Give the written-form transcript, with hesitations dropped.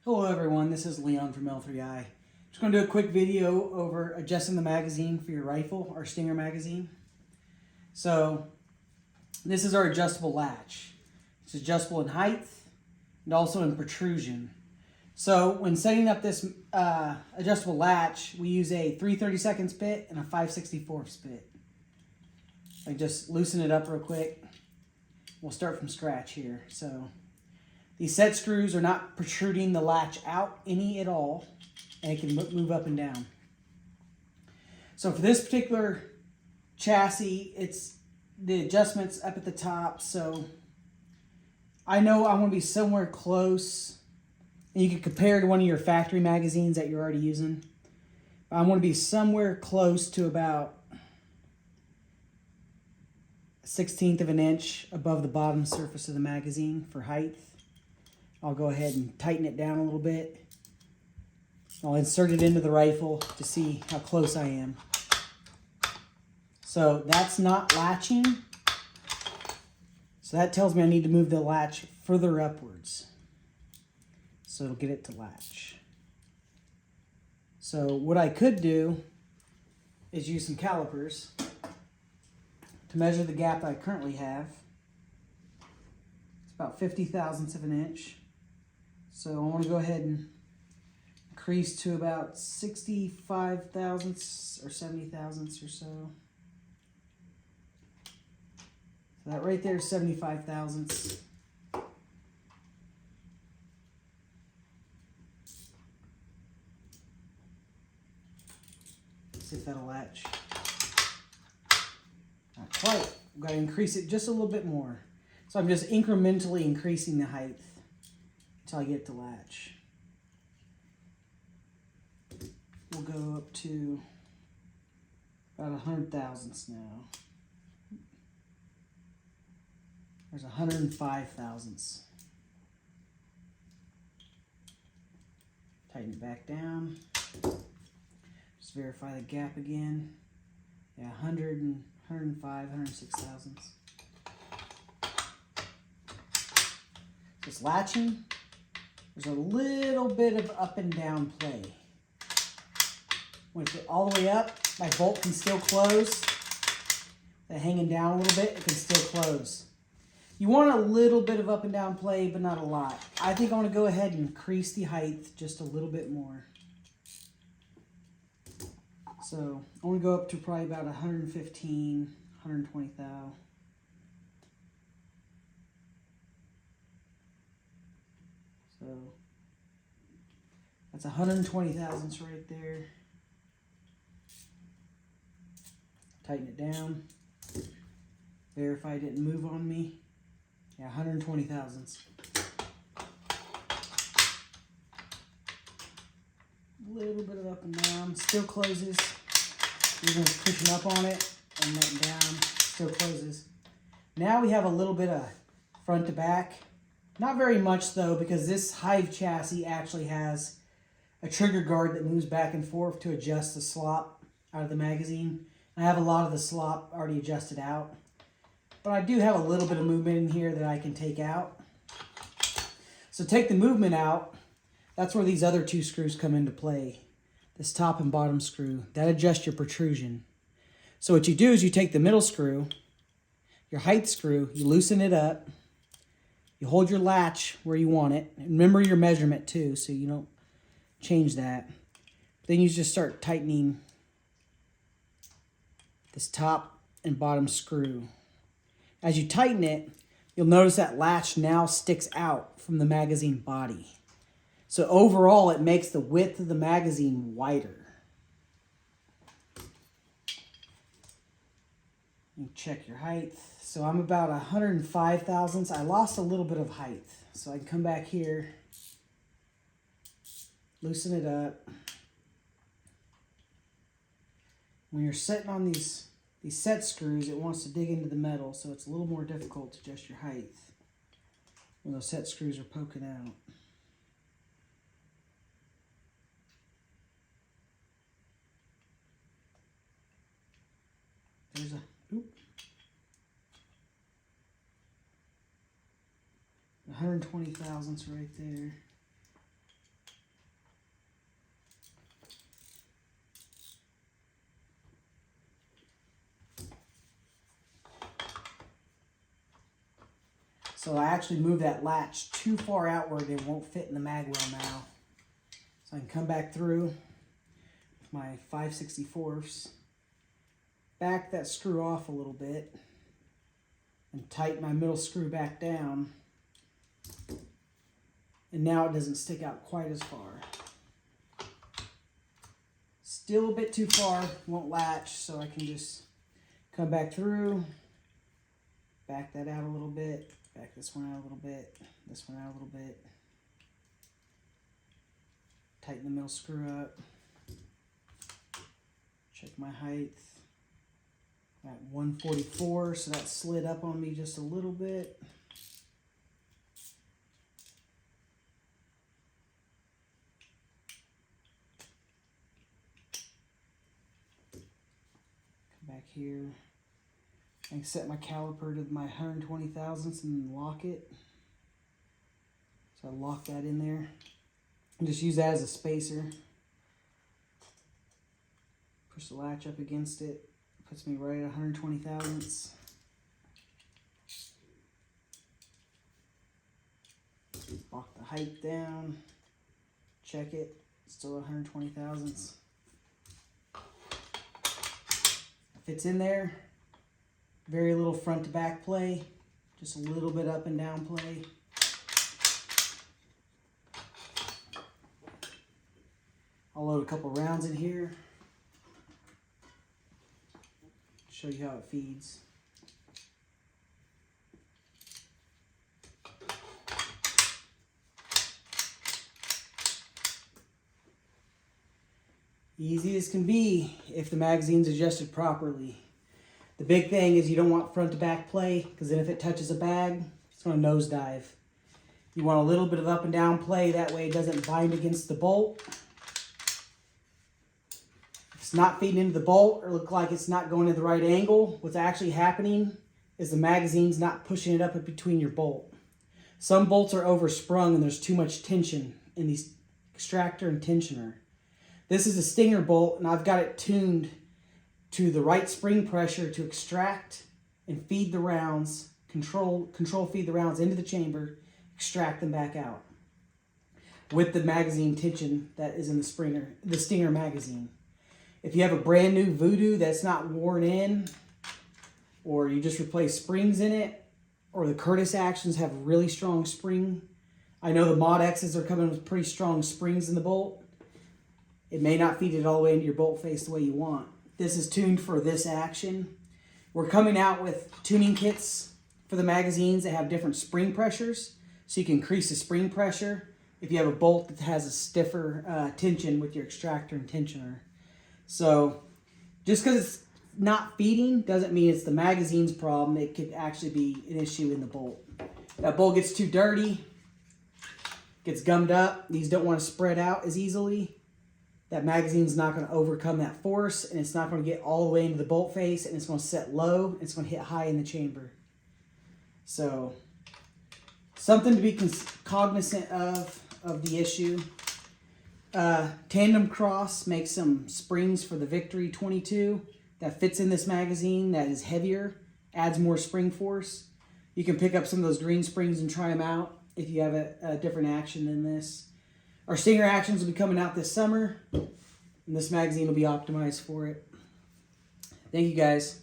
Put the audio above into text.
Hello everyone, this is Leon from L3I. Just going to do a quick video over adjusting the magazine for your rifle, our Stinger magazine. So this is our adjustable latch. It's adjustable in height and also in protrusion. So when setting up this adjustable latch, we use a 3/32 bit and a 5/64 bit. I just loosen it up real quick. We'll start from scratch here. So these set screws are not protruding the latch out any at all, and it can move up and down. So for this particular chassis, it's the adjustments up at the top. So I know I want to be somewhere close, and you can compare to one of your factory magazines that you're already using. I want to be somewhere close to about 1/16 of an inch above the bottom surface of the magazine for height. I'll go ahead and tighten it down a little bit. I'll insert it into the rifle to see how close I am. So that's not latching. So that tells me I need to move the latch further upwards. So it'll get it to latch. So what I could do is use some calipers to measure the gap that I currently have. It's about 50 thousandths of an inch. So I want to go ahead and increase to about 65 thousandths or 70 thousandths or so. So that right there is 75 thousandths. See if that'll latch. Not quite. I've got to increase it just a little bit more. So I'm just incrementally increasing the height until I get to latch. We'll go up to about 100 thousandths now. There's 105 thousandths. Tighten it back down. Just verify the gap again. Yeah, 100 and 105, 106 thousandths. This latching, there's a little bit of up and down play. When it's all the way up, my bolt can still close. That hanging down a little bit, it can still close. You want a little bit of up and down play, but not a lot. I think I want to go ahead and increase the height just a little bit more. So I want to go up to probably about 115, 120 thou. So that's 120 thousandths right there. Tighten it down. Verify it didn't move on me. Yeah, 120 thousandths. A little bit of up and down. Still closes. Even pushing up on it and letting down. Still closes. Now we have a little bit of front to back. Not very much though, because this Hive chassis actually has a trigger guard that moves back and forth to adjust the slop out of the magazine. I have a lot of the slop already adjusted out. But I do have a little bit of movement in here that I can take out. So take the movement out. That's where these other two screws come into play. This top and bottom screw. That adjusts your protrusion. So what you do is you take the middle screw, your height screw, you loosen it up. You hold your latch where you want it. And remember your measurement too, so you don't change that. Then you just start tightening this top and bottom screw. As you tighten it, you'll notice that latch now sticks out from the magazine body. So overall, it makes the width of the magazine wider. You check your height. So I'm about 105 thousandths. I lost a little bit of height. So I can come back here, loosen it up. When you're setting on these set screws, it wants to dig into the metal, so it's a little more difficult to adjust your height when those set screws are poking out. There's a, 120 thousandths right there. So I actually moved that latch too far outward. It won't fit in the mag well now. So I can come back through with my 5/64, back that screw off a little bit, and tighten my middle screw back down. And now it doesn't stick out quite as far. Still a bit too far, won't latch, so I can just come back through, back that out a little bit, back this one out a little bit, this one out a little bit. Tighten the middle screw up. Check my height. At 144, so that slid up on me just a little bit. Come back here. I can set my caliper to my 120 thousandths and lock it. So I lock that in there. And just use that as a spacer. Push the latch up against it. Puts me right at 120 thousandths. Lock the height down. Check it. Still 120 thousandths. Fits in there. Very little front to back play. Just a little bit up and down play. I'll load a couple rounds in here. Show you how it feeds. Easy as can be if the magazine's adjusted properly. The big thing is you don't want front to back play, because then if it touches a bag, it's going to nosedive. You want a little bit of up and down play, that way it doesn't bind against the bolt. Not feeding into the bolt or look like it's not going to the right angle, what's actually happening is the magazine's not pushing it up between your bolt. Some bolts are oversprung and there's too much tension in these extractor and tensioner. This is a Stinger bolt and I've got it tuned to the right spring pressure to extract and feed the rounds, control feed the rounds into the chamber, extract them back out with the magazine tension that is in the Stinger magazine. If you have a brand new Voodoo that's not worn in, or you just replace springs in it, or the Curtis actions have really strong spring. I know the Mod X's are coming with pretty strong springs in the bolt. It may not feed it all the way into your bolt face the way you want. This is tuned for this action. We're coming out with tuning kits for the magazines that have different spring pressures, so you can increase the spring pressure if you have a bolt that has a stiffer tension with your extractor and tensioner. So just because it's not feeding doesn't mean it's the magazine's problem. It could actually be an issue in the bolt. That bolt gets too dirty, gets gummed up. These don't want to spread out as easily. That magazine's not going to overcome that force, and it's not going to get all the way into the bolt face, and it's going to set low, and it's going to hit high in the chamber. So something to be cognizant of the issue. Tandem Cross makes some springs for the Victory 22 that fits in this magazine that is heavier, adds more spring force. You can pick up some of those green springs and try them out if you have a different action than this. Our Stinger actions will be coming out this summer, and this magazine will be optimized for it. Thank you guys.